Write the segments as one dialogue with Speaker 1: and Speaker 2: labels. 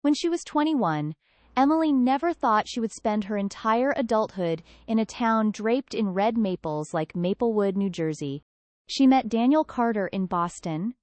Speaker 1: When she was 21, Emily never thought she would spend her entire adulthood in a town draped in red maples like Maplewood, New Jersey. She met Daniel Carter in Boston,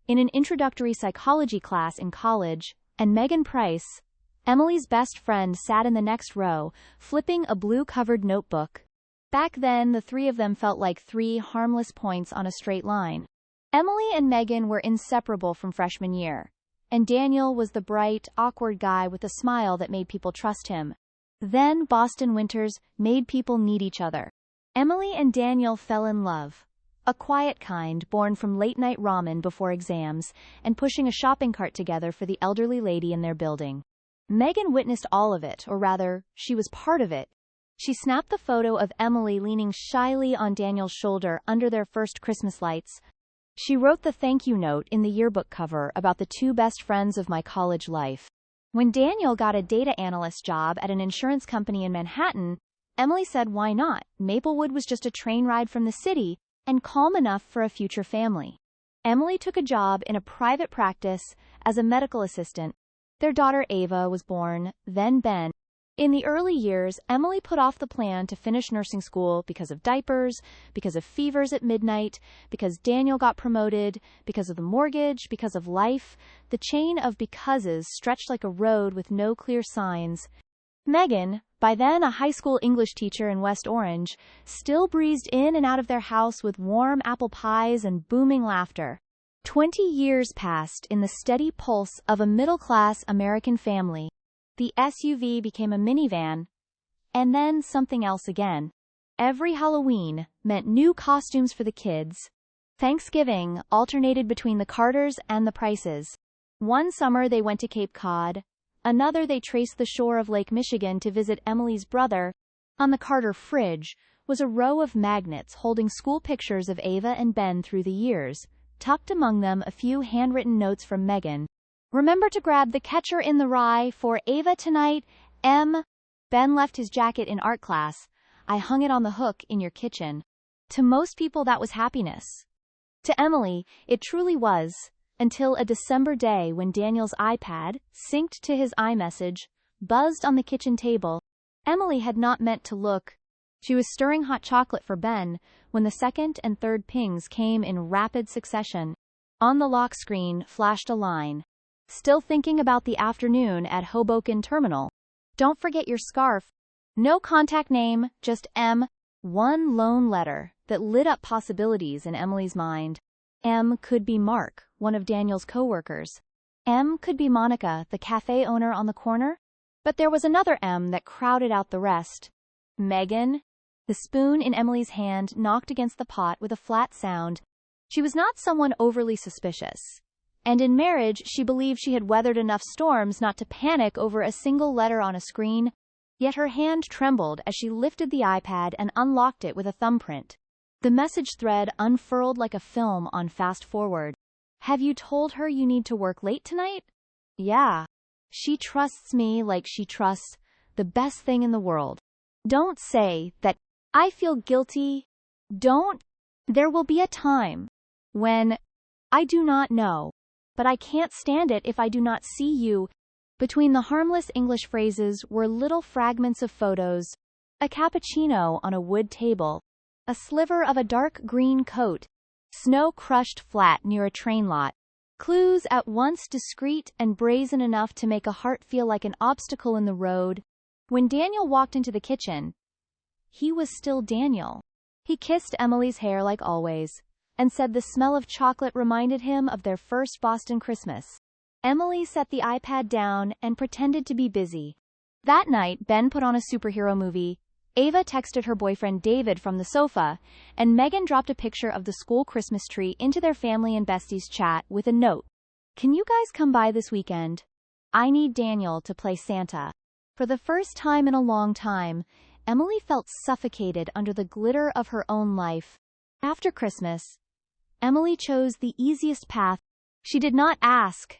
Speaker 1: in an introductory psychology class in college, and Megan Price, Emily's best friend, sat in the next row, flipping a blue-covered notebook. Back then, the three of them felt like three harmless points on a straight line. Emily and Megan were inseparable from freshman year, and Daniel was the bright, awkward guy with a smile that made people trust him. Then Boston winters made people need each other. Emily and Daniel fell in love. A quiet kind born from late-night ramen before exams and pushing a shopping cart together for the elderly lady in their building. Megan witnessed all of it, or rather, she was part of it. She snapped the photo of Emily leaning shyly on Daniel's shoulder under their first Christmas lights. She wrote the thank you note in the yearbook cover about the two best friends of my college life. When Daniel got a data analyst job at an insurance company in Manhattan, Emily said why not? Maplewood was just a train ride from the city, and calm enough for a future family. Emily took a job in a private practice as a medical assistant. Their daughter Ava was born, then Ben. In the early years, Emily put off the plan to finish nursing school because of diapers, because of fevers at midnight, because Daniel got promoted, because of the mortgage, because of life. The chain of becauses stretched like a road with no clear signs. Megan, by then a high school English teacher in West Orange, still breezed in and out of their house with warm apple pies and booming laughter. 20 years passed in the steady pulse of a middle-class American family. The SUV became a minivan, and then something else again. Every Halloween meant new costumes for the kids. Thanksgiving alternated between the Carters and the Prices. One summer they went to Cape Cod. Another they traced the shore of Lake Michigan to visit Emily's brother. On the Carter fridge was a row of magnets holding school pictures of Ava and Ben through the years, tucked among them a few handwritten notes from Megan. Remember to grab the catcher in the rye for Ava tonight, M. Ben left his jacket in art class. I hung it on the hook in your kitchen. To most people that was happiness. To Emily, it truly was, until a December day when Daniel's iPad, synced to his iMessage, buzzed on the kitchen table. Emily had not meant to look. She was stirring hot chocolate for Ben when the second and third pings came in rapid succession. On the lock screen flashed a line. Still thinking about the afternoon at Hoboken Terminal? Don't forget your scarf. No contact name, just M. One lone letter that lit up possibilities in Emily's mind. M could be Mark, one of Daniel's co-workers. M could be Monica, the cafe owner on the corner. But there was another M that crowded out the rest. Megan. The spoon in Emily's hand knocked against the pot with a flat sound. She was not someone overly suspicious. And in marriage, she believed she had weathered enough storms not to panic over a single letter on a screen. Yet her hand trembled as she lifted the iPad and unlocked it with a thumbprint. The message thread unfurled like a film on fast forward. Have you told her you need to work late tonight? Yeah. She trusts me like she trusts the best thing in the world. Don't say that. I feel guilty. Don't. There will be a time when I do not know, but I can't stand it if I do not see you. Between the harmless English phrases were little fragments of photos. A cappuccino on a wood table. A sliver of a dark green coat. Snow crushed flat near a train lot. Clues at once discreet and brazen enough to make a heart feel like an obstacle in the road. When Daniel walked into the kitchen, he was still Daniel. He kissed Emily's hair like always, and said the smell of chocolate reminded him of their first Boston Christmas. Emily set the iPad down and pretended to be busy. That night, Ben put on a superhero movie. Ava texted her boyfriend David from the sofa, and Megan dropped a picture of the school Christmas tree into their family and besties chat with a note. Can you guys come by this weekend? I need Daniel to play Santa. For the first time in a long time, Emily felt suffocated under the glitter of her own life. After Christmas, Emily chose the easiest path. She did not ask.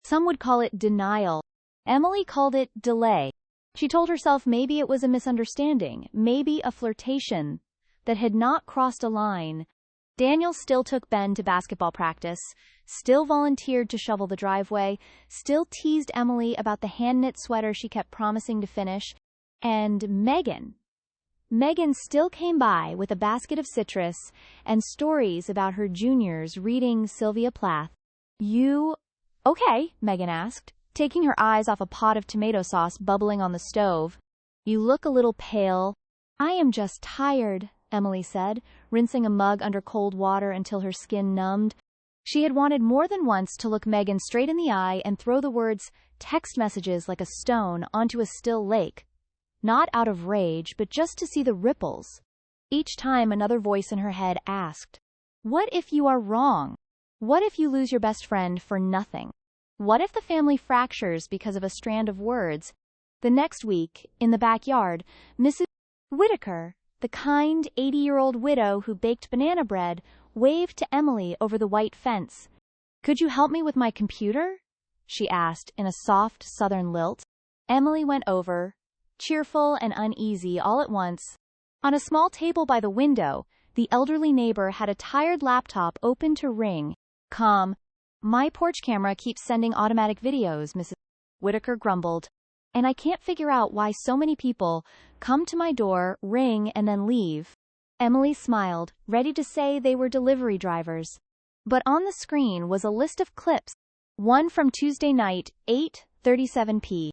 Speaker 1: Some would call it denial. Emily called it delay. She told herself maybe it was a misunderstanding, maybe a flirtation that had not crossed a line. Daniel still took Ben to basketball practice, still volunteered to shovel the driveway, still teased Emily about the hand-knit sweater she kept promising to finish, and Megan still came by with a basket of citrus and stories about her juniors reading Sylvia Plath. You... Okay, Megan asked, taking her eyes off a pot of tomato sauce bubbling on the stove. You look a little pale. I am just tired, Emily said, rinsing a mug under cold water until her skin numbed. She had wanted more than once to look Megan straight in the eye and throw the words text messages like a stone onto a still lake. Not out of rage, but just to see the ripples. Each time another voice in her head asked, what if you are wrong? What if you lose your best friend for nothing? What if the family fractures because of a strand of words? The next week, in the backyard, Mrs. Whitaker, the kind 80-year-old widow who baked banana bread, waved to Emily over the white fence. Could you help me with my computer? She asked in a soft southern lilt. Emily went over, cheerful and uneasy all at once. On a small table by the window, the elderly neighbor had a tired laptop open to ring. My porch camera keeps sending automatic videos, Mrs. Whitaker grumbled. And I can't figure out why so many people come to my door, ring, and then leave. Emily smiled, ready to say they were delivery drivers. But on the screen was a list of clips. One from Tuesday night, 8:37 p.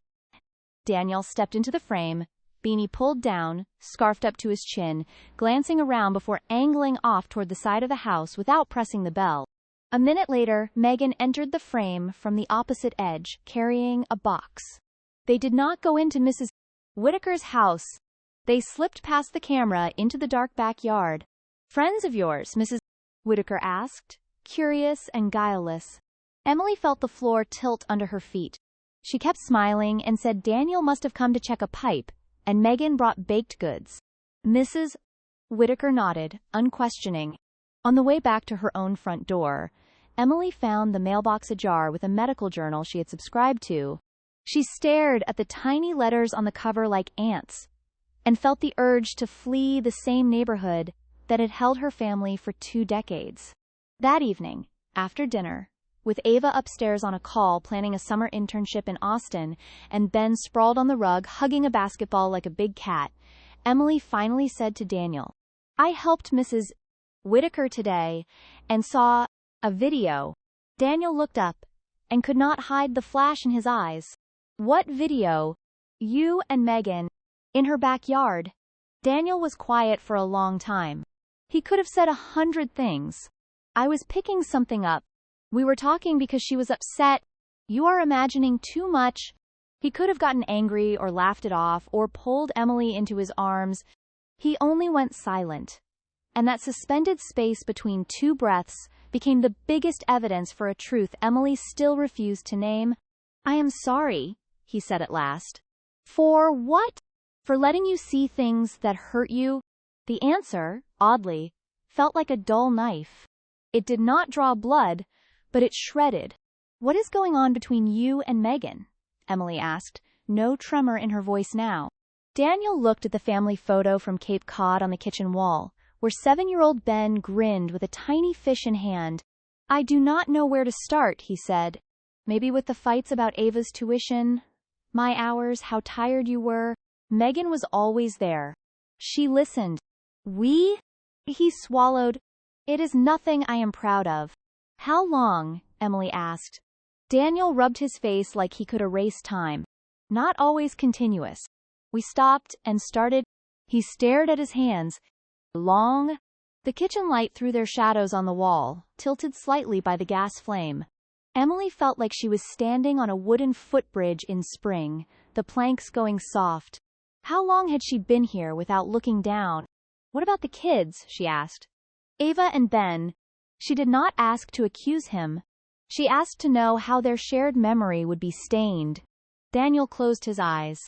Speaker 1: Daniel stepped into the frame, beanie pulled down, scarfed up to his chin, glancing around before angling off toward the side of the house without pressing the bell. A minute later, Megan entered the frame from the opposite edge, carrying a box. They did not go into Mrs. Whitaker's house. They slipped past the camera into the dark backyard. Friends of yours, Mrs. Whitaker asked, curious and guileless. Emily felt the floor tilt under her feet. She kept smiling and said Daniel must have come to check a pipe, and Megan brought baked goods. Mrs. Whitaker nodded, unquestioning. On the way back to her own front door, Emily found the mailbox ajar with a medical journal she had subscribed to. She stared at the tiny letters on the cover like ants, and felt the urge to flee the same neighborhood that had held her family for 2 decades. That evening, after dinner, with Ava upstairs on a call planning a summer internship in Austin, and Ben sprawled on the rug hugging a basketball like a big cat, Emily finally said to Daniel, I helped Mrs. Whitaker today and saw a video. Daniel looked up and could not hide the flash in his eyes. What video? You and Megan. In her backyard. Daniel was quiet for a long time. He could have said 100 things. I was picking something up. We were talking because she was upset. You are imagining too much. He could have gotten angry or laughed it off or pulled Emily into his arms. He only went silent. And that suspended space between 2 breaths became the biggest evidence for a truth Emily still refused to name. I am sorry, he said at last. For what? For letting you see things that hurt you? The answer, oddly, felt like a dull knife. It did not draw blood, but it shredded. What is going on between you and Megan? Emily asked, no tremor in her voice now. Daniel looked at the family photo from Cape Cod on the kitchen wall, where 7-year-old Ben grinned with a tiny fish in hand. I do not know where to start, he said. Maybe with the fights about Ava's tuition, my hours, how tired you were. Megan was always there. She listened. We? He swallowed. It is nothing I am proud of. How long? Emily asked. Daniel rubbed his face like he could erase time. Not always continuous. We stopped and started. He stared at his hands. Long? The kitchen light threw their shadows on the wall, tilted slightly by the gas flame. Emily felt like she was standing on a wooden footbridge in spring, the planks going soft. How long had she been here without looking down? What about the kids? She asked. Ava and Ben. She did not ask to accuse him. She asked to know how their shared memory would be stained. Daniel closed his eyes.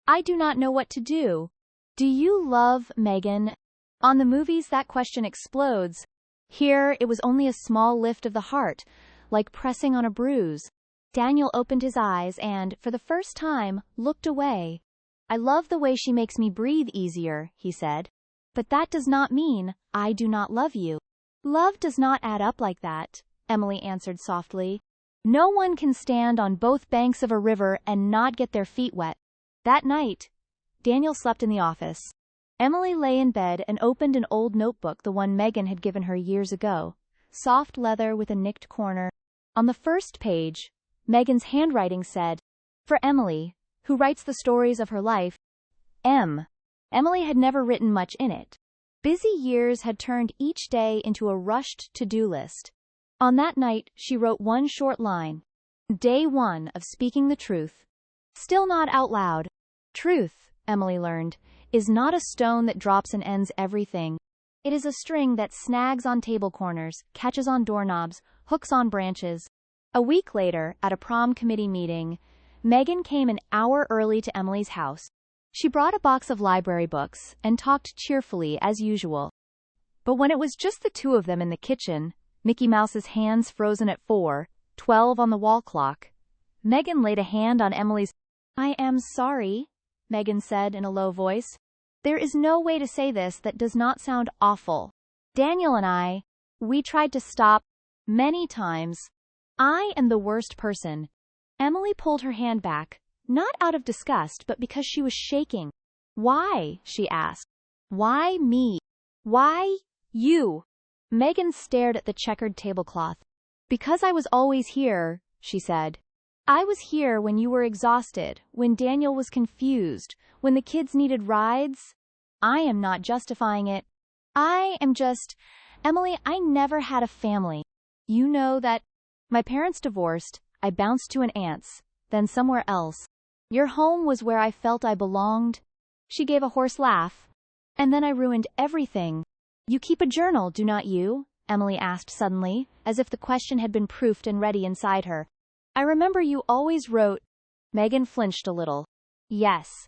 Speaker 1: I do not know what to do. Do you love Megan? On the movies that question explodes. Here it was only a small lift of the heart, like pressing on a bruise. Daniel opened his eyes and, for the first time, looked away. I love the way she makes me breathe easier, he said. But that does not mean I do not love you. Love does not add up like that, Emily answered softly. No one can stand on both banks of a river and not get their feet wet. That night, Daniel slept in the office. Emily lay in bed and opened an old notebook, the one Megan had given her years ago. Soft leather with a nicked corner. On the first page, Megan's handwriting said, "For Emily, who writes the stories of her life, M." Emily had never written much in it. Busy years had turned each day into a rushed to-do list. On that night, she wrote one short line. Day 1 of speaking the truth. Still not out loud. Truth, Emily learned, is not a stone that drops and ends everything. It is a string that snags on table corners, catches on doorknobs, hooks on branches. A week later, at a prom committee meeting, Megan came an hour early to Emily's house. She brought a box of library books and talked cheerfully as usual. But when it was just the two of them in the kitchen, Mickey Mouse's hands frozen at 4:12 on the wall clock, Megan laid a hand on Emily's. "I am sorry," Megan said in a low voice. "There is no way to say this that does not sound awful. Daniel and we tried to stop many times. I am the worst person." Emily pulled her hand back, not out of disgust but because she was shaking. "Why?" she asked. "Why me? Why you?" Megan stared at the checkered tablecloth. "Because I was always here," she said. "I was here when you were exhausted, when Daniel was confused, when the kids needed rides. I am not justifying it. I am just... Emily, I never had a family. You know that. My parents divorced, I bounced to an aunt's, then somewhere else. Your home was where I felt I belonged." She gave a hoarse laugh. "And then I ruined everything." "You keep a journal, do not you?" Emily asked suddenly, as if the question had been proofed and ready inside her. "I remember you always wrote." Megan flinched a little. "Yes.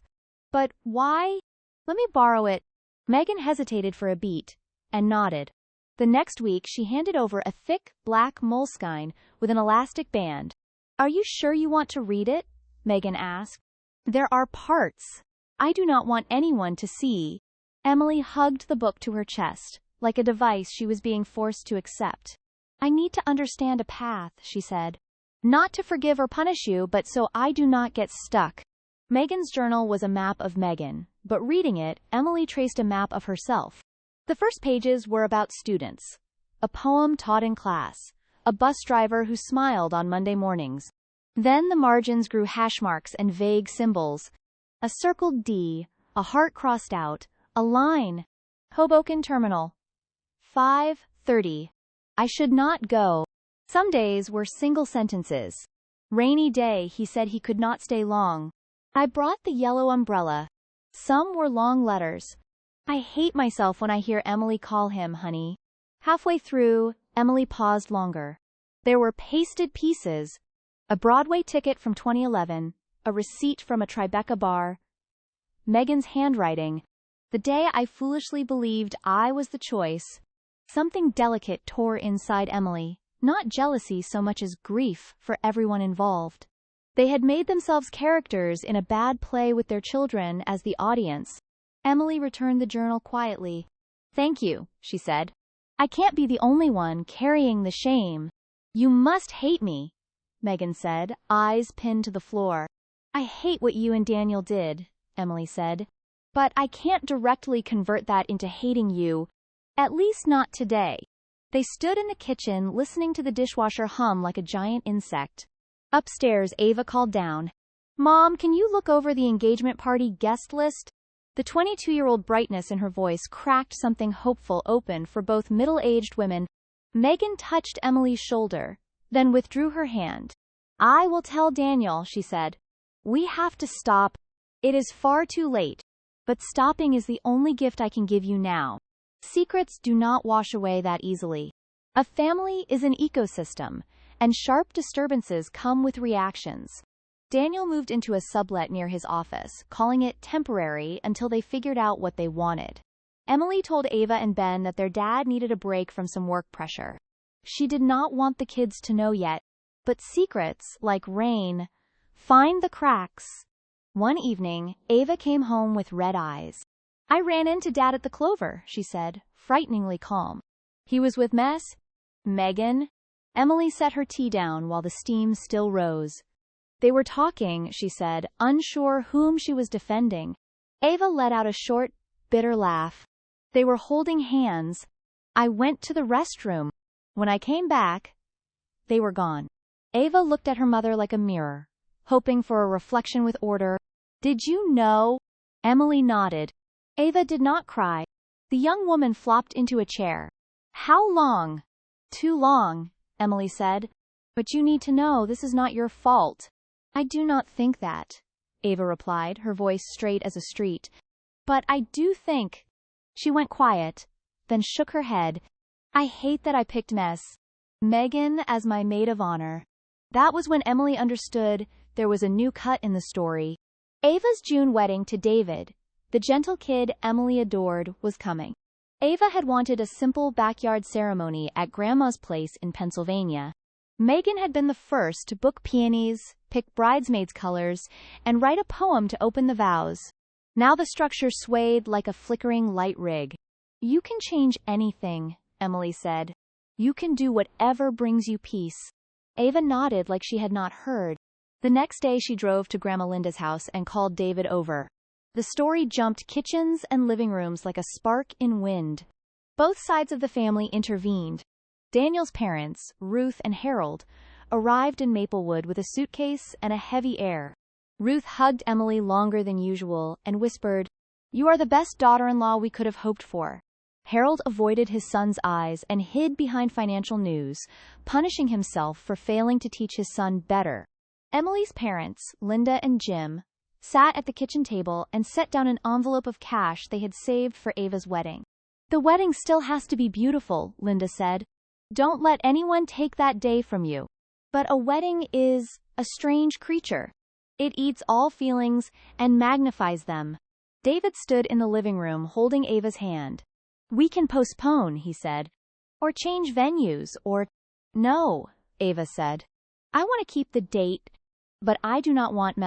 Speaker 1: But why?" "Let me borrow it." Megan hesitated for a beat, and nodded. The next week she handed over a thick, black moleskine with an elastic band. "Are you sure you want to read it?" Megan asked. "There are parts I do not want anyone to see." Emily hugged the book to her chest, like a device she was being forced to accept. "I need to understand a path," she said. "Not to forgive or punish you, but so I do not get stuck." Megan's journal was a map of Megan, but reading it, Emily traced a map of herself. The first pages were about students. A poem taught in class. A bus driver who smiled on Monday mornings. Then the margins grew hash marks and vague symbols. A circled D, a heart crossed out, a line. Hoboken Terminal. 5:30. I should not go. Some days were single sentences. Rainy day, he said he could not stay long. I brought the yellow umbrella. Some were long letters. I hate myself when I hear Emily call him honey. Halfway through, Emily paused longer. There were pasted pieces. A Broadway ticket from 2011, a receipt from a Tribeca bar. Megan's handwriting. The day I foolishly believed I was the choice. Something delicate tore inside Emily, not jealousy so much as grief for everyone involved. They had made themselves characters in a bad play with their children as the audience. Emily returned the journal quietly. "Thank you," she said. "I can't be the only one carrying the shame." "You must hate me," Megan said, eyes pinned to the floor. "I hate what you and Daniel did," Emily said. "But I can't directly convert that into hating you. At least not today." They stood in the kitchen listening to the dishwasher hum like a giant insect. Upstairs, Ava called down. "Mom, can you look over the engagement party guest list?" The 22-year-old brightness in her voice cracked something hopeful open for both middle-aged women. Megan touched Emily's shoulder, then withdrew her hand. "I will tell Daniel," she said. "We have to stop. It is far too late. But stopping is the only gift I can give you now. Secrets do not wash away that easily. A family is an ecosystem, and sharp disturbances come with reactions." Daniel moved into a sublet near his office, calling it temporary until they figured out what they wanted. Emily told Ava and Ben that their dad needed a break from some work pressure. She did not want the kids to know yet, but secrets, like rain, find the cracks. One evening, Ava came home with red eyes. "I ran into Dad at the Clover," she said, frighteningly calm. He was with Megan. Emily set her tea down while the steam still rose. They were talking, she said, unsure whom she was defending. Ava let out a short, bitter laugh. They were holding hands. I went to the restroom. When I came back, they were gone. Ava looked at her mother like a mirror, hoping for a reflection with order. Did you know? Emily nodded. Ava did not cry. The young woman flopped into a chair. How long? Too long, Emily said. But you need to know this is not your fault. I do not think that, Ava replied, her voice straight as a street. But I do think. She went quiet, then shook her head. I hate that I picked Megan as my maid of honor. That was when Emily understood there was a new cut in the story. Ava's June wedding to David, the gentle kid Emily adored, was coming. Ava had wanted a simple backyard ceremony at Grandma's place in Pennsylvania. Megan had been the first to book peonies, pick bridesmaids' colors, and write a poem to open the vows. Now the structure swayed like a flickering light rig. You can change anything, Emily said. You can do whatever brings you peace. Ava nodded like she had not heard. The next day she drove to Grandma Linda's house and called David over. The story jumped kitchens and living rooms like a spark in wind. Both sides of the family intervened. Daniel's parents, Ruth and Harold, arrived in Maplewood with a suitcase and a heavy air. Ruth hugged Emily longer than usual and whispered, "You are the best daughter-in-law we could have hoped for." Harold avoided his son's eyes and hid behind financial news, punishing himself for failing to teach his son better. Emily's parents, Linda and Jim, sat at the kitchen table and set down an envelope of cash they had saved for Ava's wedding. The wedding still has to be beautiful, Linda said. Don't let anyone take that day from you. But a wedding is a strange creature. It eats all feelings and magnifies them. David stood in the living room holding Ava's hand. We can postpone, he said. Or change venues, or... No, Ava said. I want to keep the date, but I do not want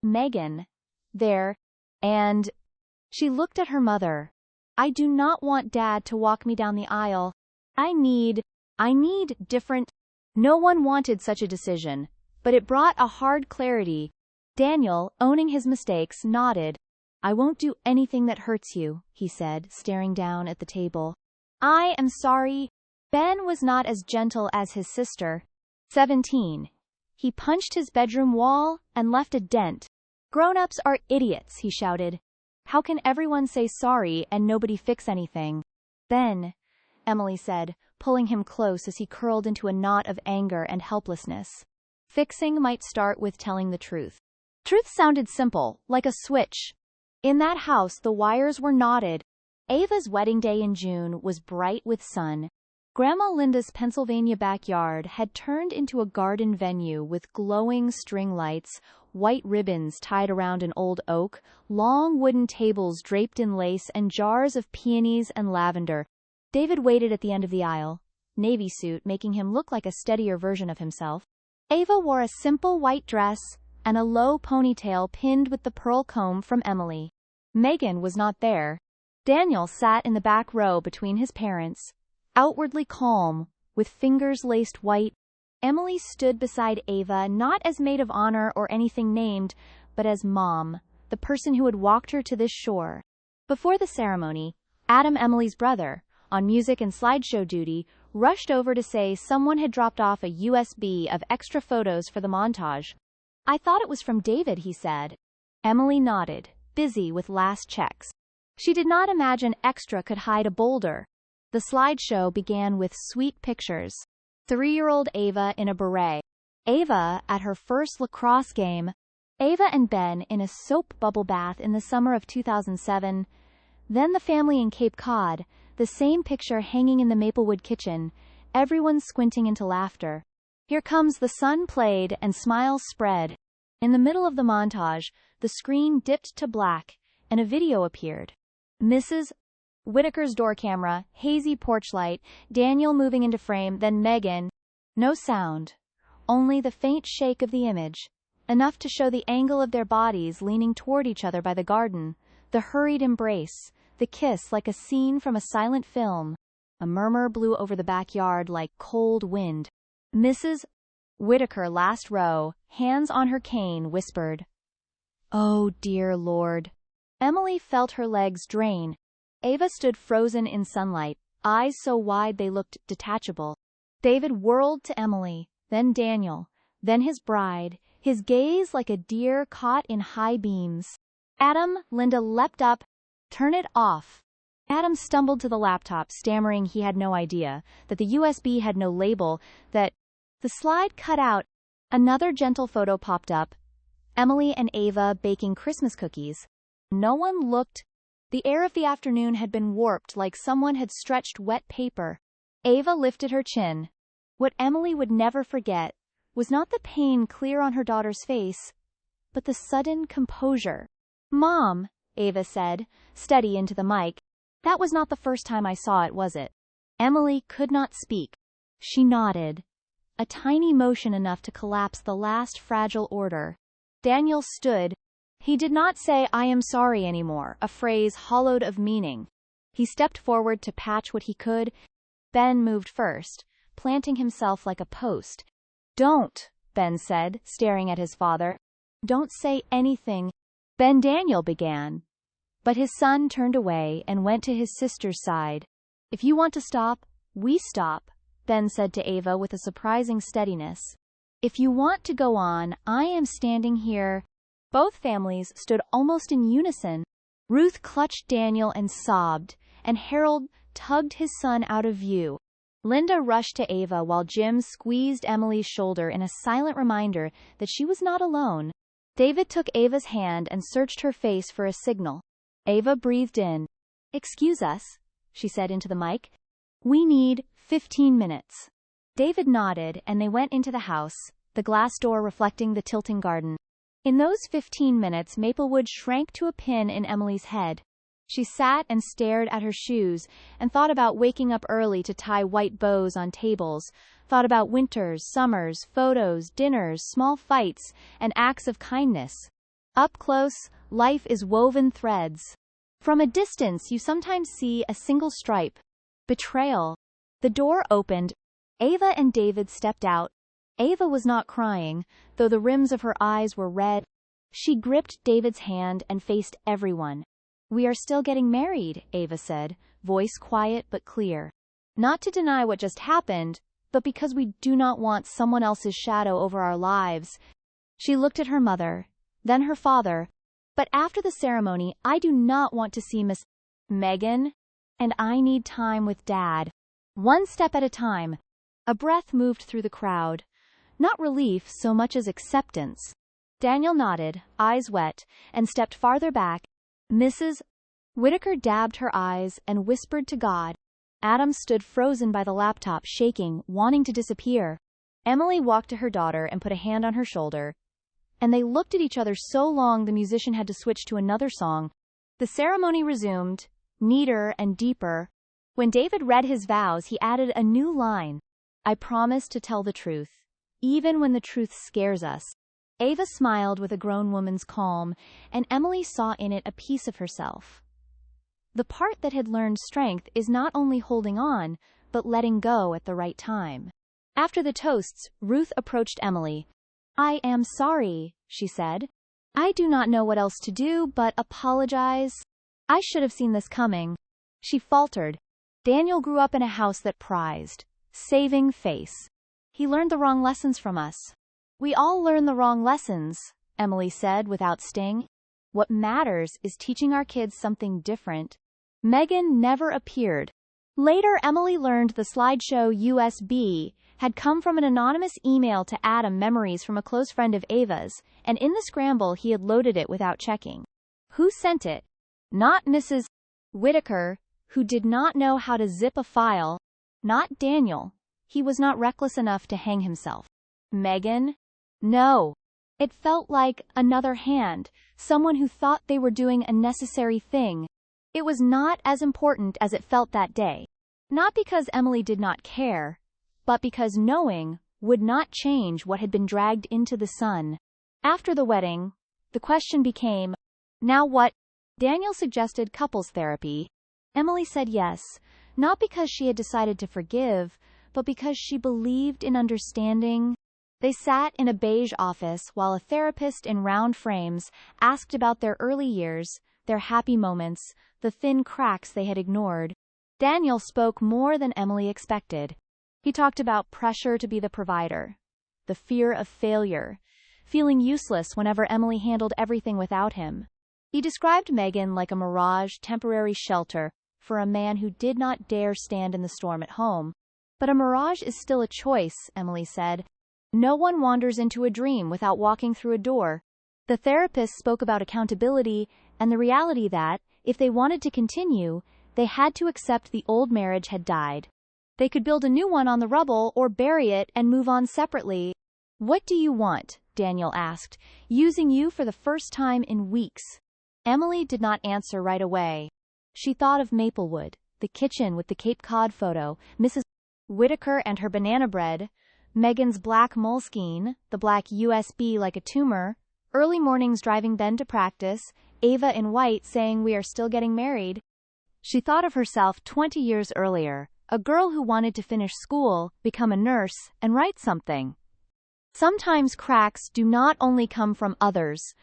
Speaker 1: Megan there, and... She looked at her mother. I do not want Dad to walk me down the aisle. I need different... No one wanted such a decision, but it brought a hard clarity. Daniel, owning his mistakes, nodded. I won't do anything that hurts you, he said, staring down at the table. I am sorry. Ben was not as gentle as his sister. 17. He punched his bedroom wall and left a dent. Grown-ups are idiots, he shouted. How can everyone say sorry and nobody fix anything? Ben, Emily said, pulling him close as he curled into a knot of anger and helplessness. Fixing might start with telling the truth. Truth sounded simple, like a switch. In that house the wires were knotted. Ava's wedding day in June was bright with sun. Grandma Linda's Pennsylvania backyard had turned into a garden venue with glowing string lights, white ribbons tied around an old oak, long wooden tables draped in lace, and jars of peonies and lavender. David waited at the end of the aisle, navy suit making him look like a steadier version of himself. Ava wore a simple white dress and a low ponytail pinned with the pearl comb from Emily. Megan was not there. Daniel sat in the back row between his parents, outwardly calm, with fingers laced white. Emily stood beside Ava not as maid of honor or anything named, but as Mom, the person who had walked her to this shore. Before the ceremony, Adam, Emily's brother, on music and slideshow duty, rushed over to say someone had dropped off a USB of extra photos for the montage. I thought it was from David, he said. Emily nodded, busy with last checks. She did not imagine extra could hide a boulder. The slideshow began with sweet pictures. 3-year-old Ava in a beret. Ava at her first lacrosse game. Ava and Ben in a soap bubble bath in the summer of 2007. Then the family in Cape Cod, the same picture hanging in the Maplewood kitchen, everyone squinting into laughter. Here Comes the Sun played and smiles spread. In the middle of the montage, the screen dipped to black, and a video appeared. Mrs. Whitaker's door camera, hazy porch light, Daniel moving into frame, then Megan. No sound, only the faint shake of the image, enough to show the angle of their bodies leaning toward each other by the garden, the hurried embrace, the kiss like a scene from a silent film. A murmur blew over the backyard like cold wind. Mrs. Whitaker, last row, hands on her cane, whispered, "Oh, dear Lord." Emily felt her legs drain. Ava stood frozen in sunlight, eyes so wide they looked detachable. David whirled to Emily, then Daniel, then his bride, his gaze like a deer caught in high beams. "Adam," Linda leapt up. "Turn it off." Adam stumbled to the laptop, stammering he had no idea, that the USB had no label, that the slide cut out. Another gentle photo popped up. Emily and Ava baking Christmas cookies. No one looked. The air of the afternoon had been warped like someone had stretched wet paper. Ava lifted her chin. What Emily would never forget was not the pain clear on her daughter's face, but the sudden composure. "Mom," Ava said, steady into the mic, "that was not the first time I saw it, was it?" Emily could not speak. She nodded. A tiny motion enough to collapse the last fragile order. Daniel stood. He did not say "I am sorry" anymore, a phrase hollowed of meaning. He stepped forward to patch what he could. Ben moved first, planting himself like a post. "Don't," Ben said, staring at his father. "Don't say anything." Ben Daniel began. But his son turned away and went to his sister's side. "If you want to stop, we stop," Ben said to Ava with a surprising steadiness. "If you want to go on, I am standing here." Both families stood almost in unison. Ruth clutched Daniel and sobbed, and Harold tugged his son out of view. Linda rushed to Ava while Jim squeezed Emily's shoulder in a silent reminder that she was not alone. David took Ava's hand and searched her face for a signal. Ava breathed in. "Excuse us," she said into the mic. "We need 15 minutes." David nodded and they went into the house, the glass door reflecting the tilting garden. In those 15 minutes, Maplewood shrank to a pin in Emily's head. She sat and stared at her shoes and thought about waking up early to tie white bows on tables, thought about winters, summers, photos, dinners, small fights, and acts of kindness. Up close, life is woven threads. From a distance, you sometimes see a single stripe. Betrayal. The door opened. Ava and David stepped out. Ava was not crying, though the rims of her eyes were red. She gripped David's hand and faced everyone. "We are still getting married," Ava said, voice quiet but clear. "Not to deny what just happened, but because we do not want someone else's shadow over our lives." She looked at her mother, then her father. "But after the ceremony, I do not want to see Miss Megan, and I need time with Dad. One step at a time." A breath moved through the crowd. Not relief so much as acceptance. Daniel nodded, eyes wet, and stepped farther back. Mrs. Whitaker dabbed her eyes and whispered to God. Adam stood frozen by the laptop, shaking, wanting to disappear. Emily walked to her daughter and put a hand on her shoulder, and they looked at each other so long the musician had to switch to another song. The ceremony resumed, neater and deeper. When David read his vows, he added a new line. "I promise to tell the truth, even when the truth scares us." Ava smiled with a grown woman's calm, and Emily saw in it a piece of herself. The part that had learned strength is not only holding on, but letting go at the right time. After the toasts, Ruth approached Emily. "I am sorry," she said. "I do not know what else to do but apologize. I should have seen this coming." She faltered. "Daniel grew up in a house that prized saving face. He learned the wrong lessons from us." "We all learn the wrong lessons," Emily said without sting. "What matters is teaching our kids something different." Megan never appeared. Later, Emily learned the slideshow USB had come from an anonymous email to Adam, memories from a close friend of Ava's, and in the scramble he had loaded it without checking. Who sent it? Not Mrs. Whitaker, who did not know how to zip a file. Not Daniel. He was not reckless enough to hang himself. Megan? No. It felt like another hand, someone who thought they were doing a necessary thing. It was not as important as it felt that day. Not because Emily did not care, but because knowing would not change what had been dragged into the sun. After the wedding, the question became, now what? Daniel suggested couples therapy. Emily said yes, not because she had decided to forgive, but because she believed in understanding. They sat in a beige office while a therapist in round frames asked about their early years, their happy moments, the thin cracks they had ignored. Daniel spoke more than Emily expected. He talked about pressure to be the provider, the fear of failure, feeling useless whenever Emily handled everything without him. He described Megan like a mirage temporary shelter for a man who did not dare stand in the storm at home. But a mirage is still a choice, Emily said. No one wanders into a dream without walking through a door. The therapist spoke about accountability and the reality that, if they wanted to continue, they had to accept the old marriage had died. They could build a new one on the rubble or bury it and move on separately. What do you want? Daniel asked, using you for the first time in weeks. Emily did not answer right away. She thought of Maplewood, the kitchen with the Cape Cod photo, Mrs. Whitaker and her banana bread, Megan's black moleskine, the black USB like a tumor, early mornings driving Ben to practice, Ava in white saying we are still getting married. She thought of herself 20 years earlier, a girl who wanted to finish school, become a nurse, and write something. Sometimes cracks do not only come from others.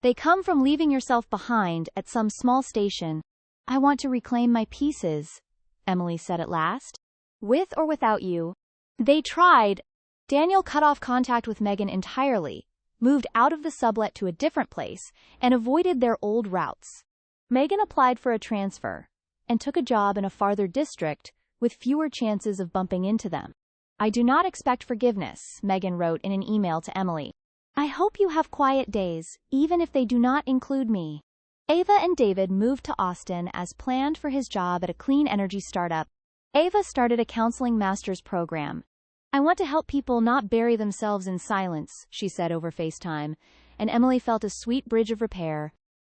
Speaker 1: They come from leaving yourself behind at some small station. I want to reclaim my pieces, Emily said at last. With or without you. They tried. Daniel cut off contact with Megan entirely, moved out of the sublet to a different place, and avoided their old routes. Megan applied for a transfer and took a job in a farther district with fewer chances of bumping into them. I do not expect forgiveness, Megan wrote in an email to Emily. I hope you have quiet days, even if they do not include me. Ava and David moved to Austin as planned for his job at a clean energy startup. Ava started a counseling master's program. I want to help people not bury themselves in silence, she said over FaceTime, and Emily felt a sweet bridge of repair.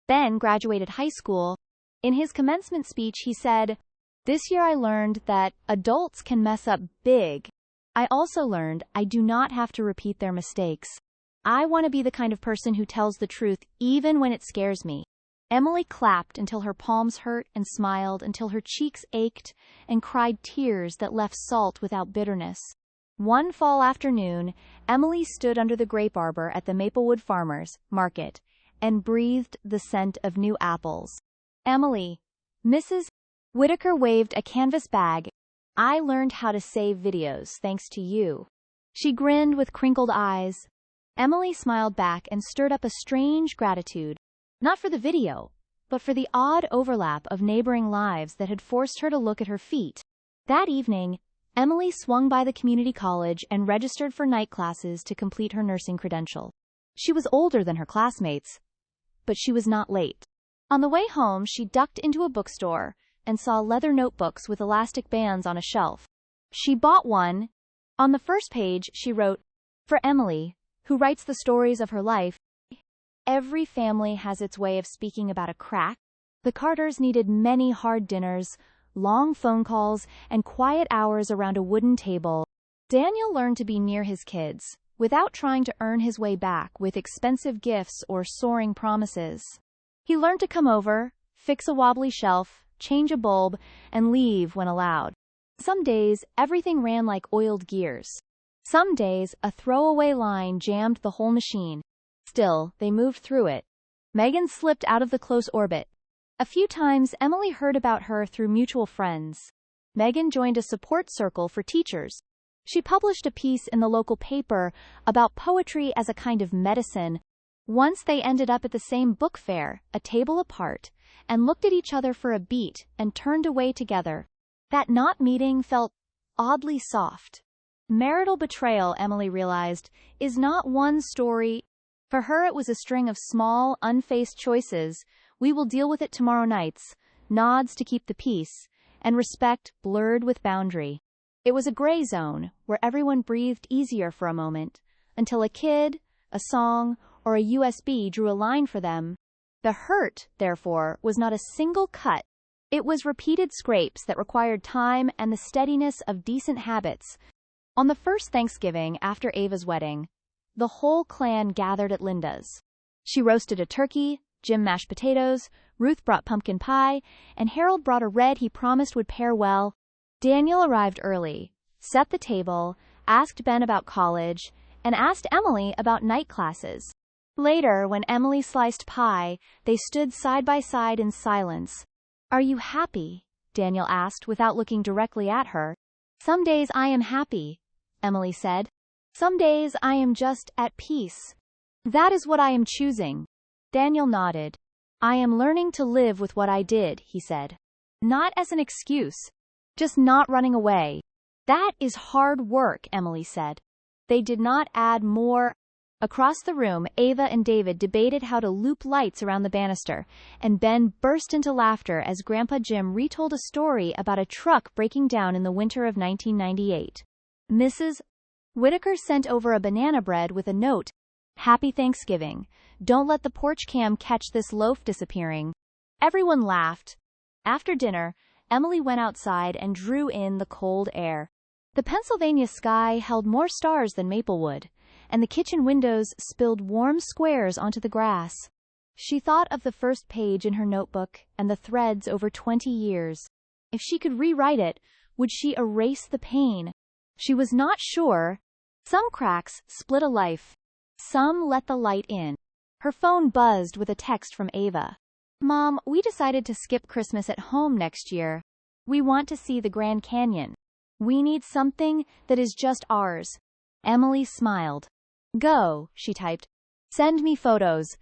Speaker 1: Ben graduated high school. In his commencement speech, he said, "This year I learned that adults can mess up big. I also learned I do not have to repeat their mistakes. I want to be the kind of person who tells the truth even when it scares me." Emily clapped until her palms hurt and smiled until her cheeks ached and cried tears that left salt without bitterness. One fall afternoon, Emily stood under the grape arbor at the Maplewood Farmers Market and breathed the scent of new apples. Emily, Mrs. Whitaker waved a canvas bag. I learned how to save videos thanks to you. She grinned with crinkled eyes. Emily smiled back and stirred up a strange gratitude, not for the video, but for the odd overlap of neighboring lives that had forced her to look at her feet. That evening, Emily swung by the community college and registered for night classes to complete her nursing credential. She was older than her classmates, but she was not late. On the way home, she ducked into a bookstore and saw leather notebooks with elastic bands on a shelf. She bought one. On the first page, she wrote, "For Emily, who writes the stories of her life. Every family has its way of speaking about a crack. The Carters needed many hard dinners, long phone calls, and quiet hours around a wooden table. Daniel learned to be near his kids, without trying to earn his way back with expensive gifts or soaring promises. He learned to come over, fix a wobbly shelf, change a bulb, and leave when allowed. Some days, everything ran like oiled gears. Some days, a throwaway line jammed the whole machine. Still, they moved through it. Megan slipped out of the close orbit. A few times, Emily heard about her through mutual friends. Megan joined a support circle for teachers. She published a piece in the local paper about poetry as a kind of medicine. Once they ended up at the same book fair, a table apart, and looked at each other for a beat and turned away together. That not meeting felt oddly soft. Marital betrayal, Emily realized, is not one story. For her, it was a string of small, unfaced choices. We will deal with it tomorrow nights, nods to keep the peace, and respect blurred with boundary. It was a gray zone where everyone breathed easier for a moment, until a kid, a song, or a USB drew a line for them. The hurt, therefore, was not a single cut. It was repeated scrapes that required time and the steadiness of decent habits. On the first Thanksgiving after Ava's wedding, the whole clan gathered at Linda's. She roasted a turkey, Jim mashed potatoes, Ruth brought pumpkin pie, and Harold brought a red he promised would pair well. Daniel arrived early, set the table, asked Ben about college, and asked Emily about night classes. Later, when Emily sliced pie, they stood side by side in silence. "Are you happy?" Daniel asked without looking directly at her. "Some days I am happy," Emily said. "Some days I am just at peace. That is what I am choosing." Daniel nodded. "I am learning to live with what I did," he said. "Not as an excuse. Just not running away." "That is hard work," Emily said. They did not add more. Across the room, Ava and David debated how to loop lights around the banister, and Ben burst into laughter as Grandpa Jim retold a story about a truck breaking down in the winter of 1998. Mrs. Whitaker sent over a banana bread with a note, "Happy Thanksgiving. Don't let the porch cam catch this loaf disappearing." Everyone laughed. After dinner, Emily went outside and drew in the cold air. The Pennsylvania sky held more stars than Maplewood, and the kitchen windows spilled warm squares onto the grass. She thought of the first page in her notebook and the threads over 20 years. If she could rewrite it, would she erase the pain? She was not sure. Some cracks split a life. Some let the light in. Her phone buzzed with a text from Ava. "Mom, we decided to skip Christmas at home next year. We want to see the Grand Canyon. We need something that is just ours." Emily smiled. "Go," she typed. "Send me photos."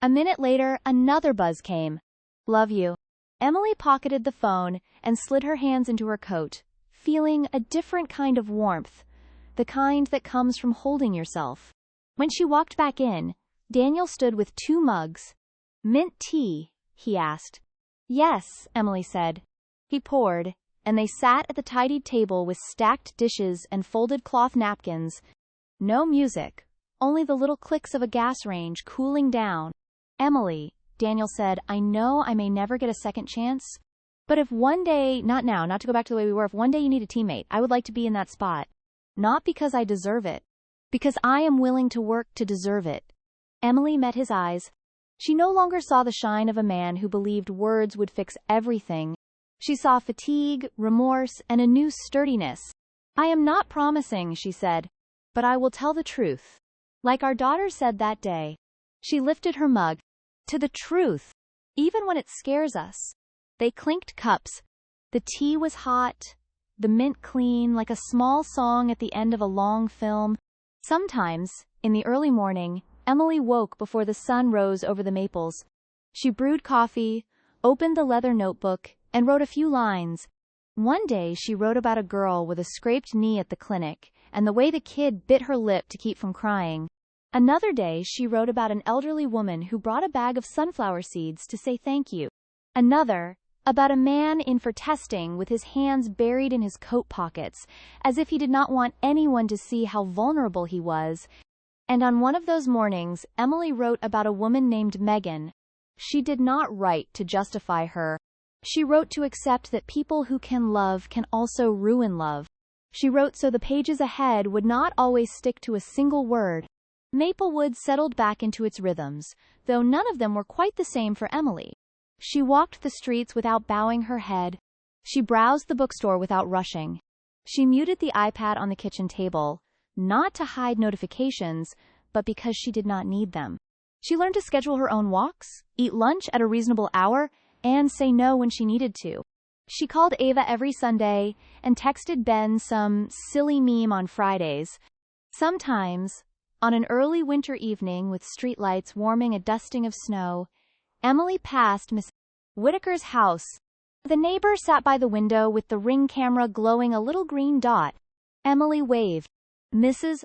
Speaker 1: A minute later, another buzz came. "Love you." Emily pocketed the phone and slid her hands into her coat, feeling a different kind of warmth, the kind that comes from holding yourself. When she walked back in, Daniel stood with 2 mugs. "Mint tea?" he asked. "Yes," Emily said. He poured, and they sat at the tidied table with stacked dishes and folded cloth napkins. No music, only the little clicks of a gas range cooling down. "Emily," Daniel said, "I know I may never get a second chance, but if one day, not now, not to go back to the way we were, if one day you need a teammate, I would like to be in that spot. Not because I deserve it, because I am willing to work to deserve it." Emily met his eyes. She no longer saw the shine of a man who believed words would fix everything. She saw fatigue, remorse, and a new sturdiness. "I am not promising," she said, "but I will tell the truth. Like our daughter said that day." She lifted her mug. "To the truth, even when it scares us." They clinked cups. The tea was hot, the mint clean, like a small song at the end of a long film. Sometimes, in the early morning, Emily woke before the sun rose over the maples. She brewed coffee, opened the leather notebook, and wrote a few lines. One day she wrote about a girl with a scraped knee at the clinic, and the way the kid bit her lip to keep from crying. Another day she wrote about an elderly woman who brought a bag of sunflower seeds to say thank you. Another, about a man in for testing with his hands buried in his coat pockets, as if he did not want anyone to see how vulnerable he was. And on one of those mornings, Emily wrote about a woman named Megan. She did not write to justify her. She wrote to accept that people who can love can also ruin love. She wrote so the pages ahead would not always stick to a single word. Maplewood settled back into its rhythms, though none of them were quite the same for Emily. She walked the streets without bowing her head. She browsed the bookstore without rushing. She muted the iPad on the kitchen table, not to hide notifications, but because she did not need them. She learned to schedule her own walks, eat lunch at a reasonable hour, and say no when she needed to. She called Ava every Sunday and texted Ben some silly meme on Fridays. Sometimes, on an early winter evening with streetlights warming a dusting of snow, Emily passed Miss Whitaker's house. The neighbor sat by the window with the Ring camera glowing a little green dot. Emily waved. Mrs.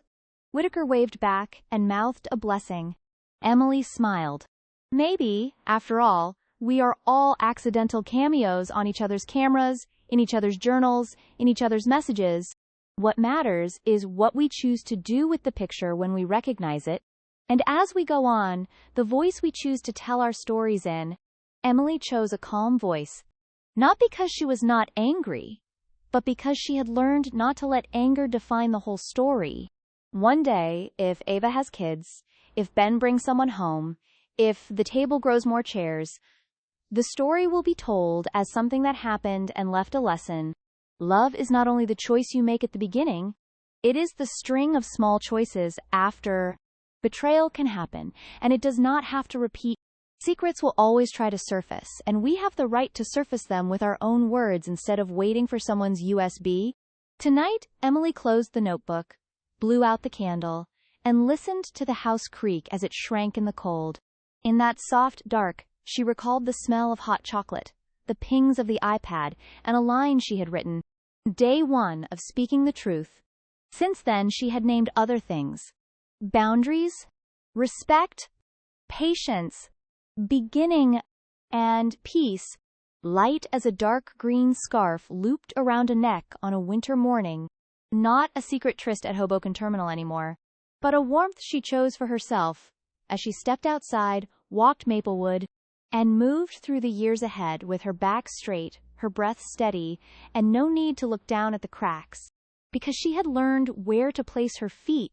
Speaker 1: Whitaker waved back and mouthed a blessing. Emily smiled. Maybe, after all, we are all accidental cameos on each other's cameras, in each other's journals, in each other's messages. What matters is what we choose to do with the picture when we recognize it. And as we go on, the voice we choose to tell our stories in. Emily chose a calm voice. Not because she was not angry, but because she had learned not to let anger define the whole story. One day, if Ava has kids, if Ben brings someone home, if the table grows more chairs, the story will be told as something that happened and left a lesson, Love is not only the choice you make at the beginning, it is the string of small choices after. Betrayal can happen, and it does not have to repeat. Secrets will always try to surface, and we have the right to surface them with our own words instead of waiting for someone's USB. Tonight, Emily closed the notebook, blew out the candle, and listened to the house creak as it shrank in the cold. In that soft dark, she recalled the smell of hot chocolate, the pings of the iPad, and a line she had written. Day 1 of speaking the truth. Since then she had named other things. Boundaries, respect, patience, beginning, and peace. Light as a dark green scarf looped around a neck on a winter morning. Not a secret tryst at Hoboken Terminal anymore, but a warmth she chose for herself as she stepped outside, walked Maplewood, and moved through the years ahead with her back straight, her breath steady, and no need to look down at the cracks, because she had learned where to place her feet